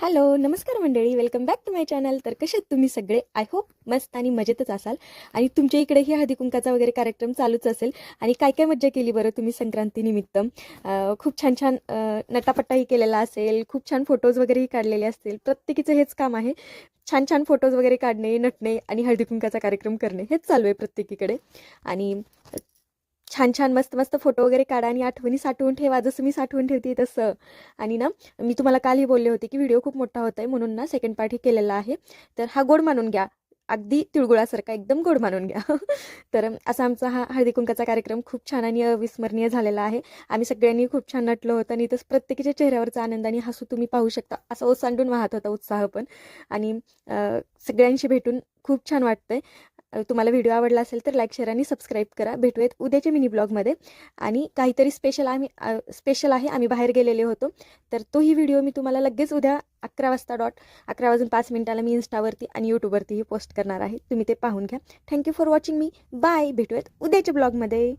Hello, नमस्कार मंडळी. Welcome back to my channel. तर कसे आहेत तुम्ही सगळे? आय होप मस्त आणि मजेतच असाल. आणि तुमच्या इकडेही हळदी-कुंकाचा वगैरे कार्यक्रम चालूच असेल. आणि काय काय मज्जा केली बरं तुम्ही संक्रांतीनिमित्त? खूप छान छान नटापट्टाही केलेला असेल, खूप छान फोटोज वगैरेही काढलेले असतील. प्रत्येकीचं हेच काम आहे, छान छान फोटोज वगैरे काढणे, नटणे आणि हळदी-कुंकाचा कार्यक्रम करणे, हेच चालू आहे प्रत्येकीकडे. आणि छान छान मस्त मस्त फोटो वगैरे काढा आणि आठवणी साठवून ठेवा, जसं मी साठवून ठेवते तसं. आणि ना, मी तुम्हाला कालही बोलले होते की व्हिडिओ खूप मोठा होत आहे, म्हणून ना सेकंड पार्ट ही केलेला आहे. तर हा गोड मानून घ्या, अगदी तिळगुळासारखा एकदम गोड मानून घ्या. तर असा आमचा हा हळदी-कुंकाचा कार्यक्रम खूप छान आणि अविस्मरणीय झालेला आहे. आम्ही सगळ्यांनी खूप छान नटलो होतं आणि तसं प्रत्येकीच्या चेहऱ्यावरचा आनंद आणि हसू तुम्ही पाहू शकता. असं ओसांडून वाहत होता उत्साह पण. आणि सगळ्यांशी भेटून खूप छान वाटतंय. तुम्हाला व्हिडिओ आवडला असेल तर लाईक, शेअर आणि सबस्क्राईब करा. भेटूयात उद्याच्या मिनी ब्लॉगमध्ये. आणि काहीतरी स्पेशल आहे, आम्ही बाहेर गेलेले होतो. तर तोही व्हिडिओ मी तुम्हाला लगेच उद्या 11 वाजता 11:05 मी इन्स्टावरती आणि यूट्यूबवरतीही पोस्ट करणार आहे. तुम्ही ते पाहून घ्या. थँक्यू फॉर वॉचिंग मी. बाय. भेटूयात उद्याच्या ब्लॉगमध्ये.